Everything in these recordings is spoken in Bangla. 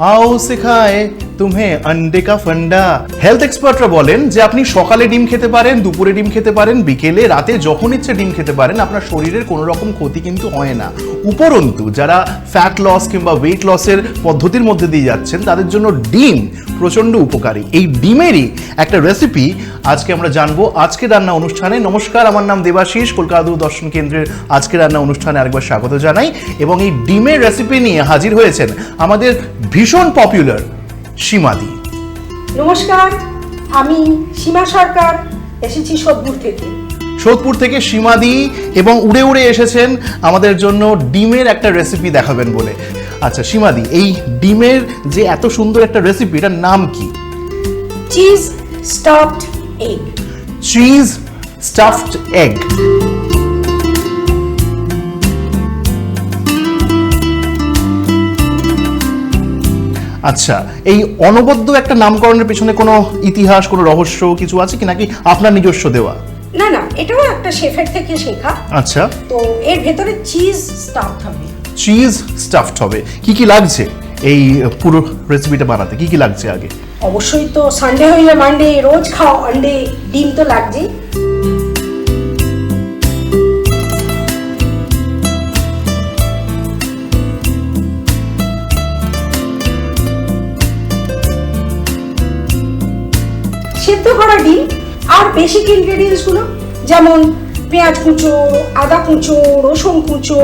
आओ सिखाए तुम्हें अंडे का फंडा। হেলথ এক্সপার্টরা বলেন যে আপনি সকালে ডিম খেতে পারেন, দুপুরে ডিম খেতে পারেন, বিকেলে, রাতে যখন ইচ্ছে ডিম খেতে পারেন, আপনার শরীরের কোনো রকম ক্ষতি কিন্তু হয় না। উপরন্তু যারা ফ্যাট লস কিংবা ওয়েট লসের পদ্ধতির মধ্যে দিয়ে যাচ্ছেন তাদের জন্য ডিম প্রচন্ড উপকারী। এই ডিমেরই একটা রেসিপি আজকে আমরা জানবো আজকে রান্না অনুষ্ঠানে। নমস্কার, আমার নাম দেবাশিস, কলকাতা দূরদর্শন কেন্দ্রের আজকে রান্না অনুষ্ঠানে আরেকবার স্বাগত জানাই। এবং এই ডিমের রেসিপি নিয়ে হাজির হয়েছেন আমাদের ভীষণ পপুলার সীমাদি। নমস্কার, আমি সীমা সরকার, এসেছি সোদপুর থেকে সীমাদি, এবং উড়ে উড়ে এসেছেন আমাদের জন্য ডিমের একটা রেসিপি দেখাবেন বলে। আচ্ছা সীমাদি, এই ডিমের যে এত সুন্দর একটা রেসিপি, এটার নাম কি? Cheese stuffed egg. Cheese stuffed egg. আচ্ছা, এই অনবদ্য একটা নামকরণের পেছনে কোনো ইতিহাস, কোনো রহস্য কিছু আছে কি, নাকি আপনার নিজস্ব দেওয়া? না না, এটাও একটা শেফের থেকে শেখা। আচ্ছা, তো এর ভেতরে চিজ স্টাফড হবে। চিজ স্টাফড হবে। কি কি লাগছে এই পুরো রেসিপিটা বানাতে? কি কি লাগছে আগে? অবশ্যই তো সানডে হইলে মানডে, রোজ খাও আন্ডে, ডিম তো লাগছেই। সেদ্ধ করা ডিম আর বেসিক ইনগ্রেডিয়েন্টস গুলো, যেমন পেঁয়াজ কুচো, আদা কুচো, রসুন কুচো,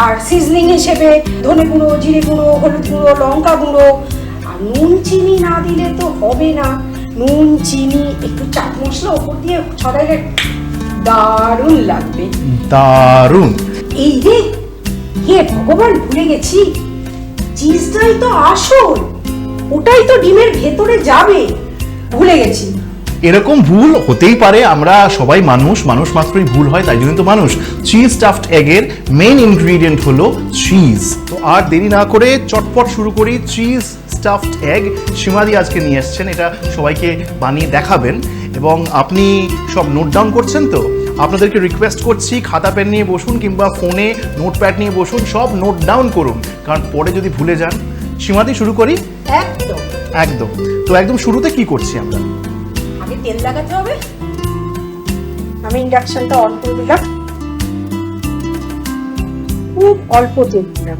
আর সিজনিং হিসেবে ধনে গুঁড়ো, জিরে গুঁড়ো, হলুদ গুঁড়ো, লঙ্কা গুঁড়ো। আর নুন চিনি না দিলে তো হবে না। নুন চিনি, একটু চাট মশলা ওপর দিয়ে ছড়াইলে দারুণ লাগবে। দারুণ। এই রে, হে ভগবান, ভুলে গেছি, চিজটাই তো আসল, ওটাই তো ডিমের ভেতরে যাবে, ভুলে গেছি। এরকম ভুল হতেই পারে, আমরা সবাই মানুষ, মানুষ মাত্রই ভুল হয়, তাই জন্য তো মানুষ। চিজ স্টাফড এগের মেইন ইনগ্রেডিয়েন্ট হলো চিজ। তো আর দেরি না করে চটপট শুরু করি। চিজ স্টাফড এগ সীমাদি আজকে নিয়ে এসছেন, এটা সবাইকে বানিয়ে দেখাবেন এবং আপনি সব নোট ডাউন করছেন। তো আপনাদেরকে রিকোয়েস্ট করছি, খাতা পেন নিয়ে বসুন কিংবা ফোনে নোটপ্যাড নিয়ে বসুন, সব নোট ডাউন করুন, কারণ পরে যদি ভুলে যান। সীমাদি, শুরু করি? একদম একদম। তো একদম শুরুতে কি করছি আমরা? আগে তেল লাগাতে হবে। আমি ইন্ডাকশনটা অন করে দিলাম, খুব অল্প তেল দিলাম।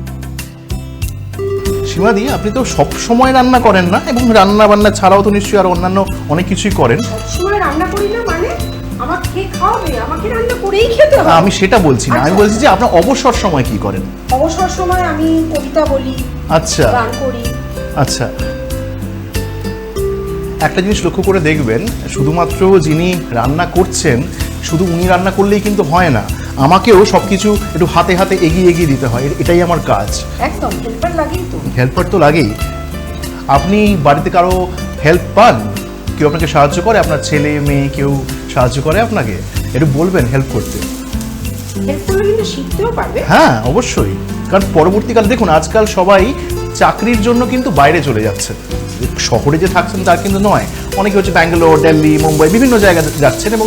সীমাদি, আপনি তো সব সময় রান্না করেন না, এবং রান্না বান্না ছাড়াও তো নিশ্চয়ই আর অন্যান্য অনেক কিছুই করেন। সবসময় রান্না করি না মানে? আমাকে কে খাওয়াবে? আমাকে রান্না করেই খেতে হবে। আমি সেটা বলছি না, আমি বলছি যে আপনার অবসর সময় কি করেন? অবসর সময় আমি কবিতা বলি, আচ্ছা, গান করি। আচ্ছা, একটা জিনিস লক্ষ্য করে দেখবেন, শুধুমাত্র যিনি রান্না করছেন, শুধু উনি রান্না করলেই কিন্তু হয় না, আমাকেও সবকিছু একটু হাতে হাতে এগিয়ে এগিয়ে দিতে হয়, এটাই আমার কাজ। একদম, হেল্পার লাগেই তো। হেল্পার তো লাগেই। আপনি বাড়িতে কারো হেল্প পান? কেউ আপনাকে সাহায্য করে? আপনার ছেলে মেয়ে কেউ সাহায্য করে আপনাকে? একটু বলবেন হেল্প করতে। হেল্প করলে কিন্তু শিখতেও পারবে। হ্যাঁ অবশ্যই, কারণ পরবর্তীকালে দেখুন, আজকাল সবাই চাকরির জন্য কিন্তু বাইরে চলে যাচ্ছে। শহরে যে থাকছেন তার কিন্তু নয়, অনেকে হচ্ছে ব্যাঙ্গালোর, দিল্লি, মুম্বাই, বিভিন্ন জায়গায় যাচ্ছেন এবং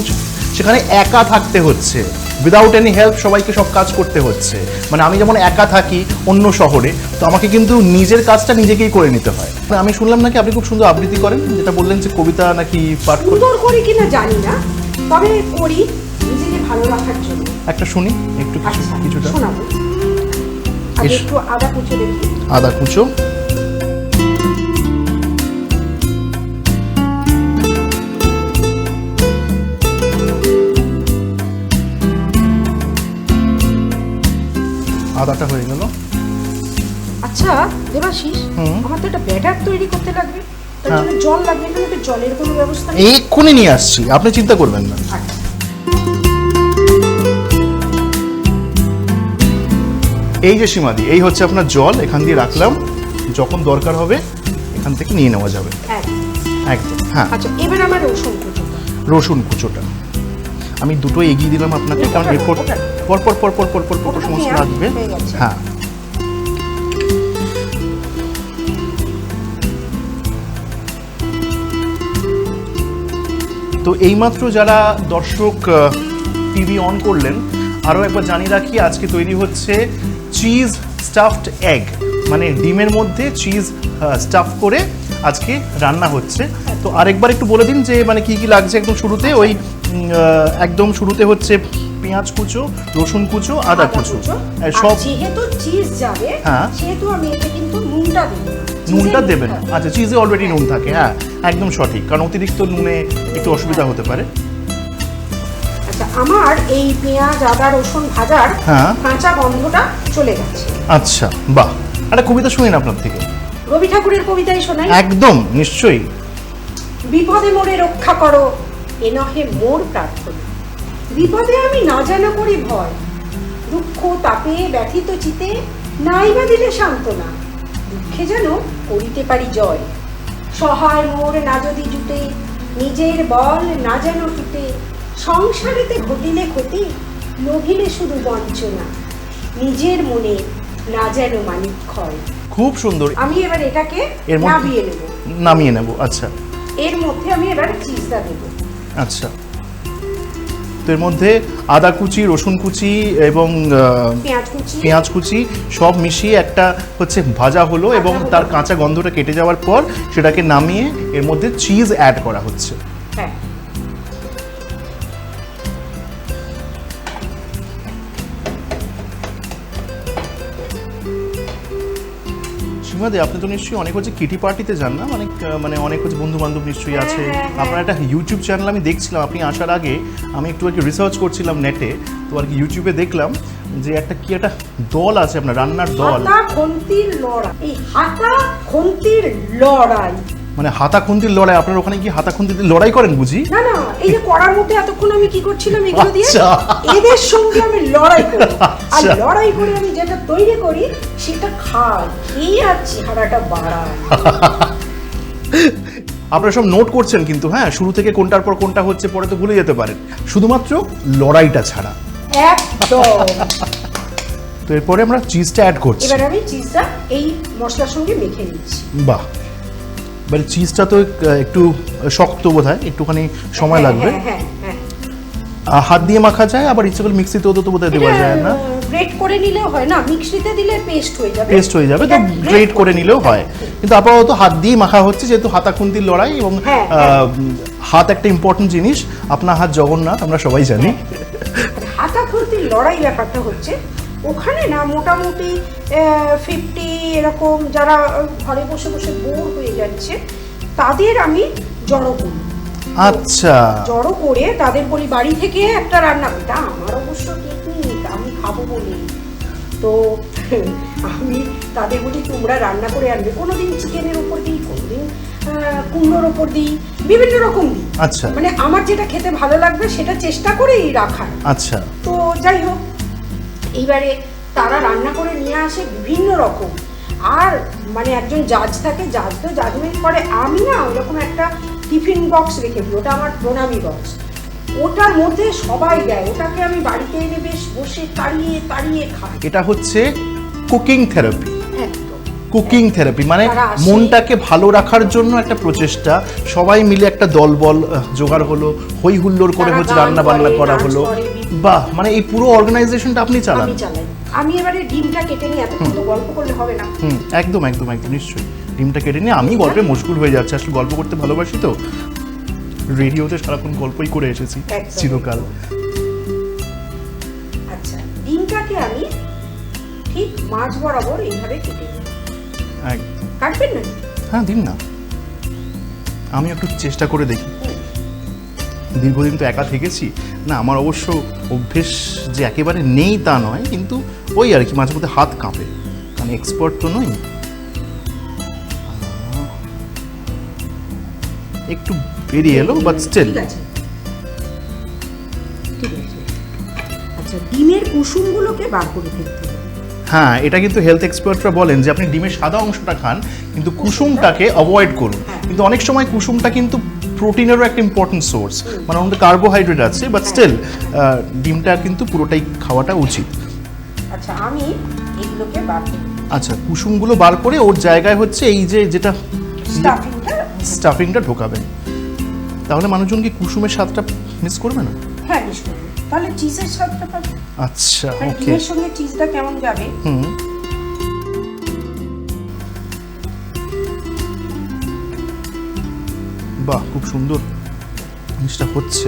সেখানে একা থাকতে হচ্ছে, উইদাউট এনি হেল্প সবাইকে সব কাজ করতে হচ্ছে। মানে আমি যেমন একা থাকি অন্য শহরে, তো আমাকে কিন্তু নিজের কাজটা নিজেকেই করে নিতে হয়। আমি শুনলাম নাকি আপনি খুব সুন্দর আবৃত্তি করেন, যেটা বললেন যে কবিতা নাকি পাঠ করেন। সুন্দর করি কিনা জানি না, তবে করি নিজেকে ভালো রাখার জন্য। একটা শুনি, একটু কিছুটা শোনাবো। আগে একটু আদা কুচো দেখি। আদা কুচো। আদাটা হয়ে গেল। আচ্ছা দেবাশিস, আমার তো একটা ব্যাটার তৈরি করতে লাগবে, তার জন্য জল লাগবে। এখানে তো জলের কোনো ব্যবস্থা নেই। এক্ষুনি নিয়ে আসছি, আপনি চিন্তা করবেন না। আচ্ছা, এই যে সীমাদি, এই হচ্ছে আপনার জল, এখান দিয়ে রাখলাম, যখন দরকার হবে এখান থেকে নিয়ে নেওয়া যাবে। একদম, হ্যাঁ। আচ্ছা, এবার আমার রসুন কুচোটা। রসুন কুচোটা আমি দুটো এগিয়ে দিলাম আপনাকে, কারণ এরপর পর পর পর পর পর পর পর সমস্ত লাগবে। হ্যাঁ, তো এইমাত্র যারা দর্শক টিভি অন করলেন, আরও একবার জানিয়ে রাখি, আজকে তৈরি হচ্ছে চিজ স্টাফড এগ। মানে ডিমের মধ্যে চিজ স্টাফ করে আজকে রান্না হচ্ছে। তো আরেকবার একটু বলে দিন যে মানে কি কি লাগছে একদম শুরুতে। ওই একদম শুরুতে হচ্ছে পেঁয়াজ কুচো, রসুন কুচো, আদা কুচো, সব। যেহেতু চিজ যাবে, হ্যাঁ, সেহেতু আমি এতে কিন্তু নুনটা দেব না। নুনটা দেবেন? আচ্ছা, চিজে অলরেডি নুন থাকে, হ্যাঁ একদম সঠিক, কারণ অতিরিক্ত নুনে একটু অসুবিধা হতে পারে। আচ্ছা, আমার এই পেঁয়াজ আদা রসুন ভাজার কাঁচা গন্ধটা চলে গেছে। আচ্ছা, বাহ, একটা কবিতা শুনিন আপনার থেকে। রবি ঠাকুরের কবিতাই শোনাই? একদম, নিশ্চয়ই। বিপদে মোরে রক্ষা করো, এ নহে মোর প্রার্থনা। বিপদে আমি না জানা করি ভয়, দুঃখ তাপে ব্যথিত চিতে নাই বা দিলে সান্ত্বনা। দুঃখে যেন করিতে পারি জয়, সহায় মোর না যদি জুটে, নিজের বল না যেন টুটে। সংসারেতে ঘটিলে ক্ষতি, নভিলে শুধু বঞ্চনা। নিজের মনে না যেন মানিক ক্ষয়। খুব সুন্দর। আমি এবার এটাকে নামিয়ে নেব। আচ্ছা, এর মধ্যে আমি এবার চিজটা দেব। আচ্ছা, তো এর মধ্যে আদা কুচি, রসুন কুচি এবং পেঁয়াজ কুচি সব মিশিয়ে একটা হচ্ছে ভাজা হলো, এবং তার কাঁচা গন্ধটা কেটে যাওয়ার পর সেটাকে নামিয়ে এর মধ্যে চিজ অ্যাড করা হচ্ছে। হ্যাঁ, সীমাদি, আপনি তো নিশ্চয়ই অনেক হচ্ছে কিটি পার্টিতে যান না? মানে অনেক হচ্ছে বন্ধু বান্ধব নিশ্চয়ই আছে। আপনার একটা ইউটিউব চ্যানেল আমি দেখছিলাম, আপনি আসার আগে আমি একটু আর কি রিসার্চ করছিলাম নেটে, তো আর কি ইউটিউবে দেখলাম যে একটা দল আছে আপনার, রান্নার দল। হাতা খুন্তির লড়াই। এই হাতা খুন্তির লড়াই মানে হাতা খুন্তির লড়াই। আপনার ওখানে কি হাতা খুন্তির লড়াই করেন বুঝি? না না, এই যে কড়ার মধ্যে এতক্ষণ আমি কি করছিলাম, এগুলো দিয়ে এদের সঙ্গে আমি লড়াই করি। আর লড়াই করে আমি যেটা তৈরি করি সেটা খাই, এই আর চেহারাটা বাড়ায়। আপনারা সব নোট করছেন কিন্তু, হ্যাঁ, শুরু থেকে কোনটার পর কোনটা হচ্ছে, পরে তো ভুলে যেতে পারেন, শুধুমাত্র লড়াইটা ছাড়া। একদম। তো এরপরে আমরা চিজটা অ্যাড করছি। এবার আমি চিজটা এই মশলার সঙ্গে মেখে নিচ্ছি। বাহ, মানে চিজটা তো একটু শক্ত বোধহয়, একটুখানি সময় লাগবে। হাত দিয়ে মাখা যায়, আবার ইচ্ছে করলে মিক্সিতেও তো বোধহয় দেওয়া যায় না? গ্রেট করে নিলেও হয়, না মিক্সিতে দিলে পেস্ট হয়ে যাবে। পেস্ট হয়ে যাবে, তো গ্রেট করে নিলেও হয়, কিন্তু আপাতত হাত দিয়ে মাখা হচ্ছে, যেহেতু হাতা খুন্তির লড়াই। এবং হাত একটা ইম্পর্টেন্ট জিনিস, আপনার হাত জগন্নাথ, আমরা সবাই জানি। হাতা খুন্তির লড়াই ব্যাপারটা হচ্ছে, ওখানে না মোটামুটি 50 এরকম যারা ঘরে বসে বসে বোর হয়ে যাচ্ছে, তাদের আমি জড়ো করি। আচ্ছা, জড়ো করে তাদের বলি বাড়ি থেকে একটা রান্না। এটা আমার অবশ্য টেকনিক, আমি খাবো বলি। তো আমি তাদের বলি তোমরা রান্না করে আনবে। কোনোদিন চিকেনের উপর দিই, কোনোদিন কুমড়োর উপর দিই, বিভিন্ন রকম দিই। আচ্ছা, মানে আমার যেটা খেতে ভালো লাগবে সেটা চেষ্টা করেই রাখার। আচ্ছা, তো যাই হোক, এইবারে তারা রান্না করে নিয়ে আসে বিভিন্ন রকম। আর মানে একজন জাজ থাকে, জাজ তো জাজমেন্ট করে। আমি না ওরকম একটা টিফিন বক্স রেখে দিই, ওটা আমার প্রণামী বক্স। ওটার মধ্যে সবাই দেয়, ওটাকে আমি বাড়িতে এনে বেশ বসে তাড়িয়ে তাড়িয়ে খাই। এটা হচ্ছে কুকিং থেরাপি। একদম কুকিং থেরাপি, মানে মনটাকে ভালো রাখার জন্য একটা প্রচেষ্টা। সবাই মিলে একটা দলবল জোগাড় হলো, হই হুল্লোড় করে হচ্ছে রান্না বান্না করা হলো। বাহ, মানে এই পুরো অর্গানাইজেশনটা আপনি চালান? আমি চালাই। আমি এবারে ডিমটা কেটে নিয়ে, এতক্ষণ তো গল্প করলে হবে না। একদম একদম একদম, নিশ্চয়ই। ডিমটা কেটে নিয়ে আমি গল্পে মশগুল হয়ে যাচ্ছি, আসলে গল্প করতে ভালোবাসি তো, রেডিওতে সারাক্ষণ গল্পই করে এসেছি চিরকাল। আচ্ছা, ডিমটাকে আমি ঠিক মাঝ বরাবর এইভাবে কেটে নিই। কাটবেন না? হ্যাঁ, দিন না, আমি একটু চেষ্টা করে দেখি। দীর্ঘদিন তো একা থেকেছি না, আমার অবশ্য অভ্যেস যে একেবারে নেই তা নয়, কিন্তু ওই আর কি মাঝে মধ্যে হাত কাঁপে, কারণ এক্সপার্ট তো নই। একটু বেরিয়ে এলো, বাট স্টিল। আচ্ছা, ডিমের কুসুমগুলোকে বার করে ফেলতে হবে। হ্যাঁ, এটা কিন্তু হেলথ এক্সপার্টরা বলেন যে আপনি ডিমের সাদা অংশটা খান, কিন্তু কুসুমটাকে অ্যাভয়েড করুন। কিন্তু অনেক সময় কুসুমটা কিন্তু প্রোটিনেরও একটা ইম্পর্টেন্ট সোর্স, মানে ওর মধ্যে কার্বোহাইড্রেট আছে, বাট স্টিল ডিমটা কিন্তু পুরোটাই খাওয়াটা উচিত। আচ্ছা, আমি এগুলোকে বার করি। আচ্ছা, কুসুমগুলো বার করে ওর জায়গায় হচ্ছে এই যে যেটা স্টাফিংটা ঢোকাবেন, তাহলে মানুষজন কি কুসুমের স্বাদটা মিস করবে না? হ্যাঁ, মিস করবে, তাহলে চিজের স্বাদটা পাবে। আচ্ছা, ওকে। ডিমের সঙ্গে চিজটা কেমন যাবে? বাহ, খুব সুন্দর জিনিসটা হচ্ছে।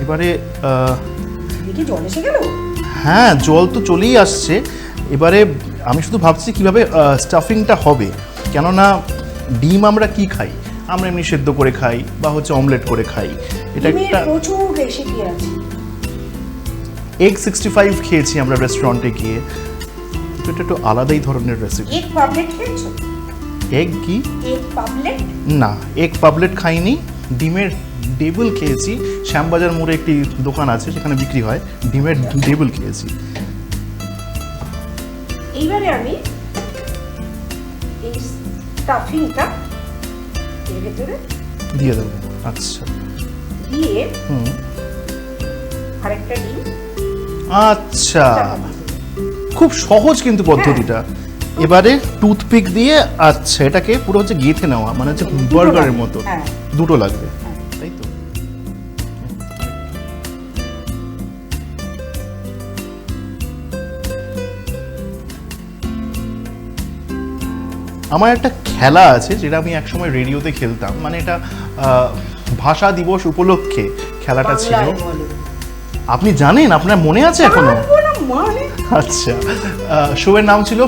এবারে দেখি জল এসে গেল। হ্যাঁ, জল তো চলেই আসছে। এবারে আমি শুধু ভাবছি কিভাবে স্টাফিংটা হবে, কেননা ডিম আমরা কি খাই, আমরা এমনি সেদ্ধ করে খাই বা হচ্ছে অমলেট করে খাই। এটা ডিমের একটা প্রচুর রেসিপি আছে। এগ 65 খেয়েছি আমরা রেস্টুরেন্টে গিয়ে, তো এটা একটু আলাদাই ধরনের রেসিপি। এগ পাবলেট খেয়েছো? এগ কি? এগ পাবলেট না, এগ পাবলেট খাইনি। ডিমের ডেবল খেয়েছি, শ্যামবাজার মোড়ে একটি দোকান আছে সেখানে বিক্রি হয়, ডিমের ডেবল খেয়েছি। এইবারে আমি এই স্টাফিংটা এর ভেতরে দিয়ে দেবো। আচ্ছা, দিয়ে হুম, আরেকটা ডিম আচ্ছা, চাপা দিয়ে দেবো। খুব সহজ কিন্তু পদ্ধতিটা। এবারে টুথপিক দিয়ে, আচ্ছা, এটাকে পুরো হচ্ছে গেঁথে নেওয়া, মানে হচ্ছে দুটো বার্গারের লাগবে। মতো। হ্যাঁ। দুটো লাগবে, হ্যাঁ। তাই তো। আমার একটা খেলা আছে যেটা আমি একসময় রেডিওতে খেলতাম, মানে এটা ভাষা দিবস উপলক্ষে খেলাটা ছিল। বাংলায় বলে। আপনি জানেন, আপনার মনে আছে এখনো? পারবো না মানে। আচ্ছা, শো এর নাম ছিল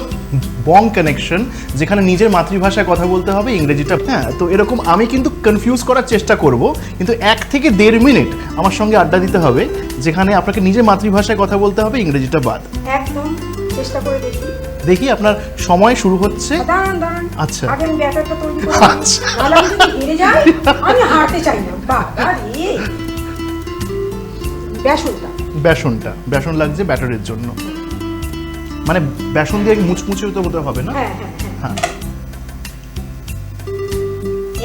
বং কানেকশন, যেখানে নিজের মাতৃভাষায় কথা বলতে হবে, ইংরেজিটা। হ্যাঁ, তো এরকম আমি কিন্তু কনফিউজ করার চেষ্টা করব, কিন্তু 1 থেকে 1.5 মিনিট আমার সঙ্গে আড্ডা দিতে হবে, যেখানে আপনাকে নিজের মাতৃভাষায় কথা বলতে হবে, ইংরেজিটা বাদ। একদম চেষ্টা করে দেখি। দেখি, আপনার সময় শুরু হচ্ছে। দাঁড়ান দাঁড়ান, আচ্ছা। আগে আমি ব্যাটারটা তৈরি করে আচ্ছা। নাহলে আমি যদি হেরে যাই, আমি হারতে চাই না। বাবা রে, বেসন লাগছে ব্যাটারের জন্য, মানে বেসন দিয়ে মুচমুচে তো হতে হবে না। হ্যাঁ হ্যাঁ হ্যাঁ। হ্যাঁ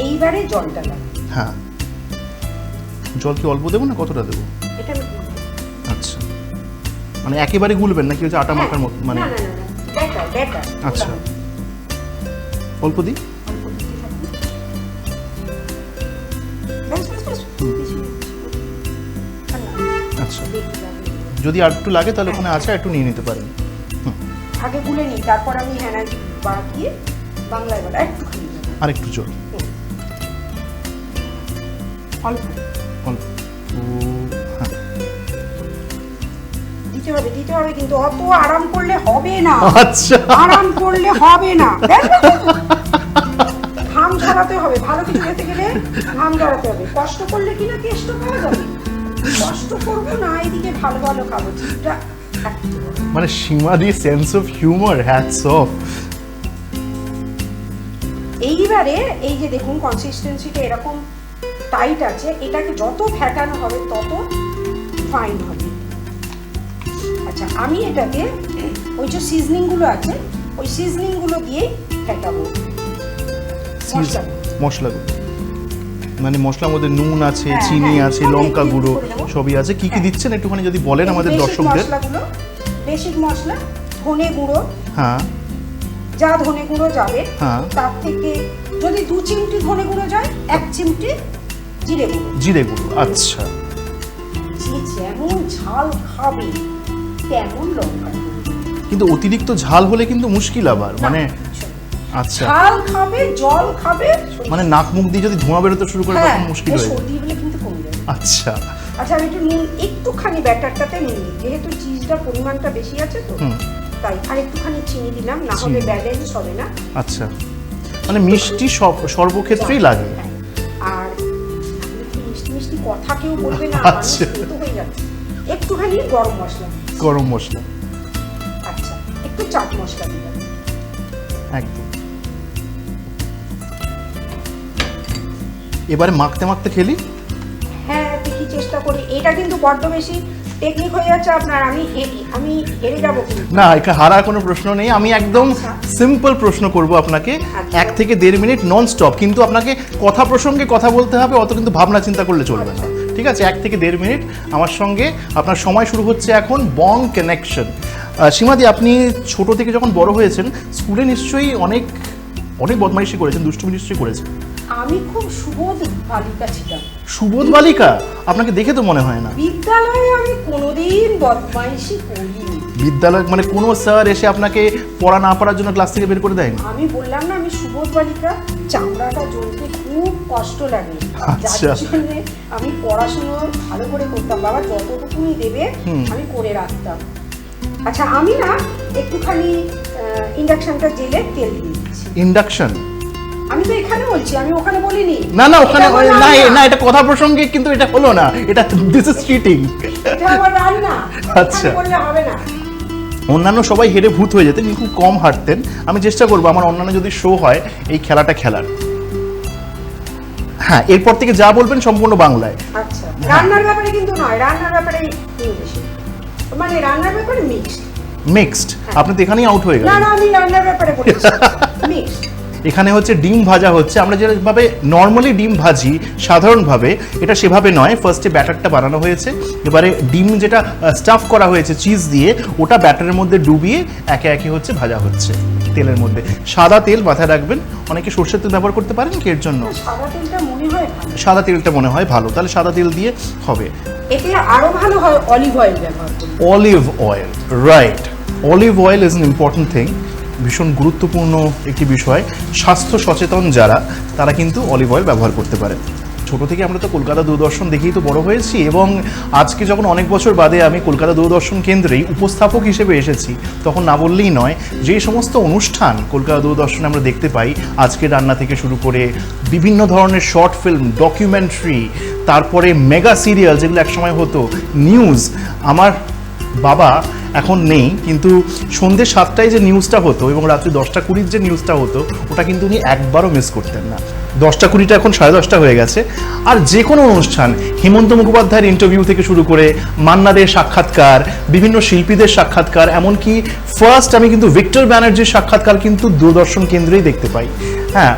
এইবারে জলটা লাগবে। হ্যাঁ, জল কি অল্প দেবো না কতটা দেবো? এটা আমি করবো। আচ্ছা, মানে একেবারে গুলবেন নাকি হচ্ছে আটা মাখার মতো, মানে? না না না না, ব্যাটার আচ্ছা, অল্প দিই। অল্প দিতে থাকুন। ব্যাস ব্যাস ব্যাস, বেশি না, আর না, আচ্ছা, দেখি লাগে। যদি আর একটু লাগে তাহলে ওখানে আছে, একটু নিয়ে নিতে পারেন। আগে গুলে নিই, তারপর আমি হ্যাঁ বাড়িয়ে বাংলায় বলা একটুখানি দেবো। আর একটু জল, অল্প অল্প। ও, হ্যাঁ, দিতে হবে কিন্তু অত আরাম করলে হবে না। আচ্ছা, আরাম করলে হবে না। ঘাম ঝরাতে হবে, ভালো কিছু খেতে গেলে ঘাম ঝরাতে হবে। কষ্ট করলে কিনা কেষ্ট খাওয়া যাবে, কষ্ট করবো না, এদিকে ভালো ভালো খাবো। জিভটা একটু বড়। মানে সীমাদি sense of humour, hats off. এইবারে এই যে দেখুন কনসিস্টেন্সিটা এরকম টাইট আছে, এটাকে যত ফ্যাটানো হবে তত ফাইন হবে। আচ্ছা, আমি এটাকে ওই যে সিজনিং গুলো আছে, ওই সিজনিং গুলো দিয়ে ফ্যাটাবো। মশলাগুলো, মানে মশলার মধ্যে নুন আছে, হ্যাঁ, চিনি হ্যাঁ, আছে, সবই লঙ্কা একটু গুঁড়ো করে দেবো। সবই আছে। কি কি হ্যাঁ। দিচ্ছেন একটুখানি যদি বলেন আমাদের বেসিক দর্শকদের। মশলাগুলো, বেসিক মশলা, ধনে গুঁড়ো, হ্যাঁ, যা ধনে গুঁড়ো যাবে হ্যাঁ। তার থেকে যদি 2 চিমটি ধনে গুঁড়ো যায়, 1 চিমটি জিরে গুঁড়ো। জিরে গুঁড়ো, আচ্ছা। যে যেমন ঝাল খাবে তেমন লঙ্কা গুঁড়ো। কিন্তু অতিরিক্ত ঝাল হলে কিন্তু মুশকিল আবার, মানে আচ্ছা, ঝাল খাবে, জল খাবে, মানে নাক মুখ দিয়ে যদি ধোঁয়া বেরোতে শুরু করে তখন মুশকিল হয়ে যায়। সর্দি হলে কিন্তু কমে যাবে। আচ্ছা, আচ্ছা, আমি একটু নুন, একটুখানি ব্যাটারটাতে নুন দিই, যেহেতু চিজটার পরিমাণটা বেশি আছে তো, হুম। তাই আর একটুখানি চিনি দিলাম, না হলে চিনি। ব্যালেন্স হবে না। আচ্ছা, মানে মিষ্টি সর্বক্ষেত্রেই লাগে। হ্যাঁ। আর একটু মিষ্টি মিষ্টি কথা কেউ বলবে না, আচ্ছা। মানুষ কিন্তু হয়ে যাচ্ছে। একটুখানি গরম মশলা দিই। গরম মশলা, আচ্ছা, একটু চাট মশলা দিলাম। একদম। এবারে মাখতে মাখতে খেলি। হ্যাঁ, দেখি চেষ্টা করি। এটা কিন্তু বড্ড বেশি টেকনিক হয়ে যাচ্ছে আপনার, আমি হেরে যাবো কিন্তু। না, এখানে হারার কোনো প্রশ্ন নেই। আমি একদম আচ্ছা। সিম্পল প্রশ্ন করব আপনাকে, আচ্ছা। 1 থেকে 1.5 মিনিট নন স্টপ, কিন্তু আপনাকে কথা প্রসঙ্গে কথা বলতে হবে, অত কিন্তু ভাবনা চিন্তা করলে চলবে না। ঠিক আছে, 1 থেকে 1.5 মিনিট আমার সঙ্গে। আপনার সময় শুরু হচ্ছে এখন। বং কানেকশন। সীমাদি, আপনি ছোট থেকে যখন বড় হয়েছেন, স্কুলে নিশ্চয়ই অনেক অনেক বদমাইশি করেছেন, দুষ্টুমি নিশ্চয়ই করেছেন। আমি খুব সুবোধ বালিকা ছিলাম। সুবোধ বালিকা? আপনাকে দেখে তো মনে হয় না। বিদ্যালয়ে আমি কোনোদিন বদমাইশি করিনি। বিদ্যালয় মানে কোনো স্যার এসে আপনাকে পড়া না পারার জন্য ক্লাস থেকে বের করে দেয়নি? আমি বললাম না, আমি সুবোধ বালিকা। চামড়াটা জ্বলতে খুব খুব কষ্ট লাগে, আচ্ছা। যার জন্য আমি পড়াশুনো ভালো করে করতাম, বাবা যতটুকুনি দেবে আমি করে রাখতাম। আচ্ছা আমি না একটুখানি ইন্ডাকশনটা জেলে তেল দিয়ে দিচ্ছি। ইন্ডাকশন? আমি তো এখানে বলছি, আমি ওখানে বলিনি। না না, ওখানে এটা আমার না রান্না। না, এটা কথা প্রসঙ্গে কিন্তু এটা হলো না, এটা দিস ইজ চিটিং। এটা আমার রান্না, আচ্ছা। এখানে বললে হবে না। অন্যান্য সবাই হেরে ভূত হয়ে যেতেন, খুব কম হাঁটতেন। আমি চেষ্টা করবো আমার অন্যান্য যদি শো হয় এই খেলাটা খেলার। হ্যাঁ, এরপর থেকে যা বলবেন সম্পূর্ণ বাংলায়। আচ্ছা, রান্নার ব্যাপারে কিন্তু নয়, রান্নার ব্যাপারে ইংলিশে, মানে রান্নার ব্যাপারে মিক্সড। মিক্সড? আপনি তো এখানেই আউট হয়ে না গেলেন। না, আমি রান্নার ব্যাপারে বলেছি মিক্সড। এখানে হচ্ছে ডিম ভাজা হচ্ছে। আমরা যেভাবে নর্মালি ডিম ভাজি সাধারণভাবে, এটা সেভাবে নয়। ফার্স্টে ব্যাটারটা বানানো হয়েছে, এবারে ডিম যেটা স্টাফ করা হয়েছে চিজ দিয়ে, ওটা ব্যাটারের মধ্যে ডুবিয়ে একে একে হচ্ছে ভাজা হচ্ছে তেলের মধ্যে। সাদা তেল মাথায় রাখবেন, অনেকে সর্ষের তেল ব্যবহার করতে পারেন কি এর জন্য? সাদা তেলটা মনে হয় ভালো। সাদা তেলটা মনে হয় ভালো, তাহলে সাদা তেল দিয়ে হবে। এতে আরো ভালো হয় অলিভ অয়েল ব্যবহার করলে। Olive oil, right. Olive oil is an important thing, ভীষণ গুরুত্বপূর্ণ একটি বিষয়। স্বাস্থ্য সচেতন যারা, তারা কিন্তু অলিভ অয়েল ব্যবহার করতে পারে। ছোট থেকে আমরা তো কলকাতা দূরদর্শন দেখেই তো বড় হয়েছি, এবং আজকে যখন অনেক বছর বাদে আমি কলকাতা দূরদর্শন কেন্দ্রেই উপস্থাপক হিসেবে এসেছি, তখন না বললেই নয় যে সমস্ত অনুষ্ঠান কলকাতা দূরদর্শনে আমরা দেখতে পাই, আজকের রান্না থেকে শুরু করে বিভিন্ন ধরনের শর্ট ফিল্ম, ডকুমেন্টারি, তারপরে মেগা সিরিয়াল যেগুলো একসময় হতো, নিউজ। আমার বাবা এখন নেই, কিন্তু সন্ধ্যে 7টায় যে নিউজটা হতো এবং রাত্রি 10টা-20 যে নিউজটা হতো, ওটা কিন্তু উনি একবারও মিস করতেন না। 10টা-20টা এখন 10:30 হয়ে গেছে। আর যে কোনো অনুষ্ঠান, হেমন্ত মুখোপাধ্যায়ের ইন্টারভিউ থেকে শুরু করে মান্নাদের সাক্ষাৎকার, বিভিন্ন শিল্পীদের সাক্ষাৎকার, এমনকি ফার্স্ট আমি কিন্তু ভিক্টর ব্যানার্জির সাক্ষাৎকার কিন্তু দূরদর্শন কেন্দ্রেই দেখতে পাই। হ্যাঁ,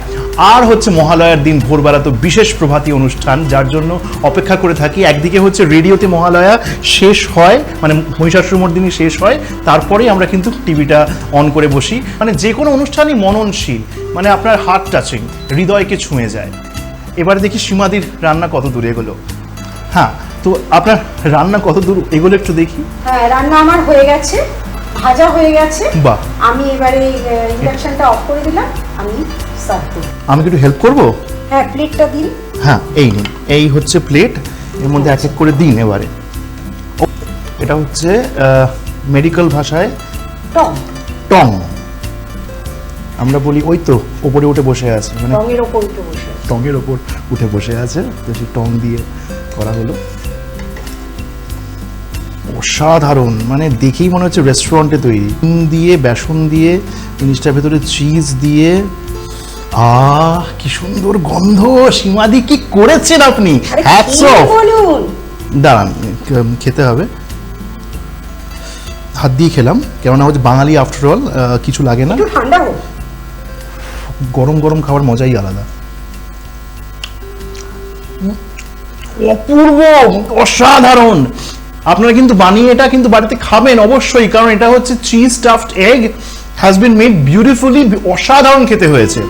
আর হচ্ছে মহালয়ার দিন ভোরবেলা তো বিশেষ প্রভাতী অনুষ্ঠান, যার জন্য অপেক্ষা করে থাকি। একদিকে হচ্ছে রেডিওতে মহালয়া শেষ হয়, মানে মহিষাসুরমর্দিনী শেষ হয়, তারপরেই আমরা কিন্তু টিভিটা অন করে বসি। মানে যে কোনো অনুষ্ঠানই মননশীল, মানে আপনার হার্ট টাচিং, হৃদয়কে ছুঁয়ে যায়। এবারে দেখি সীমাদির রান্না কত দূর এগোলো। হ্যাঁ, তো আপনার রান্না কত দূর এগোলো একটু দেখি। হ্যাঁ, রান্না আমার হয়ে গেছে, ভাজা হয়ে গেছে। বাহ। আমি এবারে ইন্ডাকশনটা অফ করে দিলাম, আমি সার্ভ করব। আমি কি একটু হেল্প করবো? হ্যাঁ, প্লেটটা দিন। হ্যাঁ, এই নিন, এই হচ্ছে প্লেট, এর মধ্যে এক এক করে দিন। এবারে এটা হচ্ছে মেডিকেল ভাষায় টং। টং আমরা বলি। ওই তো ওপরে উঠে বসে আছে, মানে টঙের ওপর উঠে বসে। টঙের ওপর উঠে বসে আছে, তো সেই টং দিয়ে করা হলো। অসাধারণ, মানে দেখেই মনে হচ্ছে রেস্টুরেন্টে তৈরি। ডিম দিয়ে, বেসন দিয়ে, জিনিসটার ভেতরে চিজ দিয়ে, কি সুন্দর গন্ধ। সীমাদি কি করেছেন আপনি, আরে হ্যাটস কি অফ। বলুন। দাঁড়ান, খেতে হবে। হাত দিয়ে খেলাম, কেননা হচ্ছে বাঙালি আফটার অল, কিছু লাগে না। একটু ঠান্ডা হোক। গরম গরম খাওয়ার মজাই আলাদা। অপূর্ব, অসাধারণ। আপনারা কিন্তু বানিয়ে এটা কিন্তু বাড়িতে খাবেন অবশ্যই, কারণ এটা হচ্ছে cheese stuffed egg, has been made beautifully. অসাধারণ খেতে হয়েছে।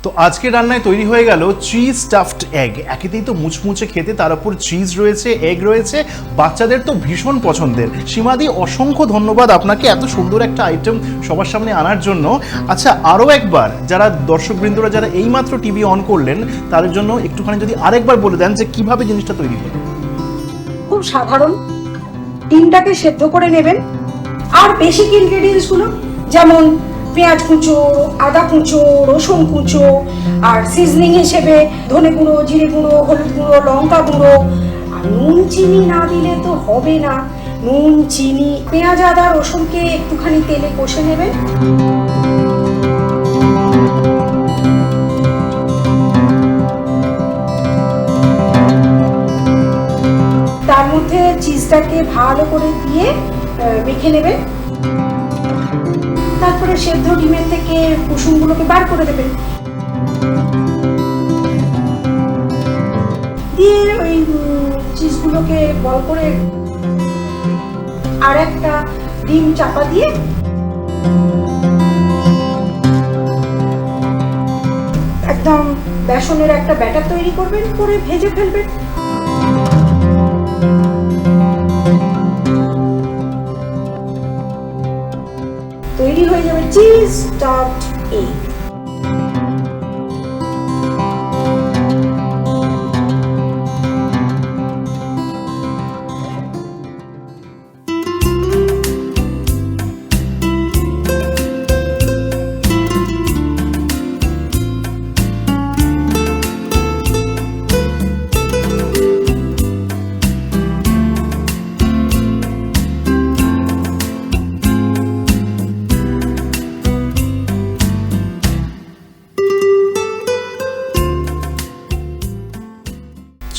তো আজকের রান্নায় তৈরি হয়ে গেল চিজ স্টাফড এগ। একেতেই তো মুচমুচে খেতে, তার উপর চিজ রয়েছে, এগ রয়েছে, বাচ্চাদের তো ভীষণ পছন্দের। সীমাদি, অসংখ্য ধন্যবাদ আপনাকে এত সুন্দর একটা আইটেম সবার সামনে আনার জন্য। আচ্ছা, আরও একবার যারা দর্শকবৃন্দরা যারা এইমাত্র টিভি অন করলেন, তাদের জন্য একটুখানি যদি আরেকবার বলে দেন যে কিভাবে জিনিসটা তৈরি হলো। খুব সাধারণ, ডিমটাকে সেদ্ধ করে নেবেন, আর বেসিক ইনগ্রেডিয়েন্টস গুলো যেমন পেঁয়াজ কুচো, আদা কুচো, রসুন কুচো, আর সিজনিং হিসেবে ধনে গুঁড়ো, জিরে গুঁড়ো, হলুদ গুঁড়ো, লঙ্কা গুঁড়ো। আর নুন চিনি না দিলে তো হবে না। নুন, চিনি, পেঁয়াজ, আদা, রসুনকে একটুখানি তেলে কষে নেবেন। তার মধ্যে চিজটাকে ভালো করে দিয়ে মেখে নেবেন। তারপরে সেদ্ধ ডিমের থেকে কুসুমগুলোকে বার করে দেবেন, দিয়ে ওই চিজগুলোকে বল করে আর একটা ডিম চাপা দিয়ে একদম বেসনের একটা ব্যাটার তৈরি করবেন, করে ভেজে ফেলবেন। তৈরি হয়ে যাবে cheese stuffed egg.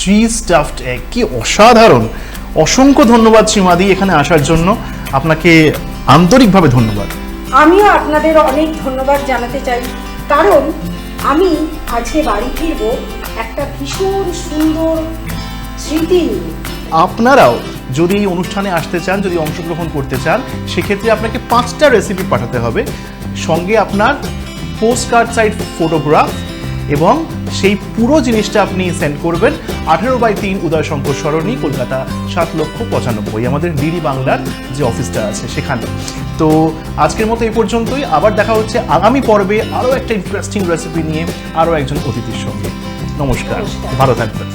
Cheese stuffed egg, কি অসাধারণ! অসংখ্য ধন্যবাদ সীমাদি এখানে আসার জন্য, আপনাকে আন্তরিকভাবে ধন্যবাদ। আমিও আপনাদের অনেক ধন্যবাদ জানাতে চাই, কারণ আমি আজকে বাড়ি ফিরবো একটা ভীষণ সুন্দর স্মৃতি নিয়ে। আপনারাও যদি এই অনুষ্ঠানে আসতে চান, যদি অংশগ্রহণ করতে চান, সেক্ষেত্রে আপনাকে 5টা রেসিপি পাঠাতে হবে, সঙ্গে আপনার পোস্ট কার্ড সাইজ ফটোগ্রাফ, এবং সেই পুরো জিনিসটা আপনি সেন্ড করবেন 18/3 উদয়শঙ্কর সরণি, কলকাতা 7,95,000, আমাদের ডিডি বাংলার যে অফিসটা আছে সেখানে। তো আজকের মতো এই পর্যন্তই, আবার দেখা হচ্ছে আগামী পর্বে আরও একটা ইন্টারেস্টিং রেসিপি নিয়ে আরও একজন অতিথির সঙ্গে। নমস্কার, ভালো থাকবেন।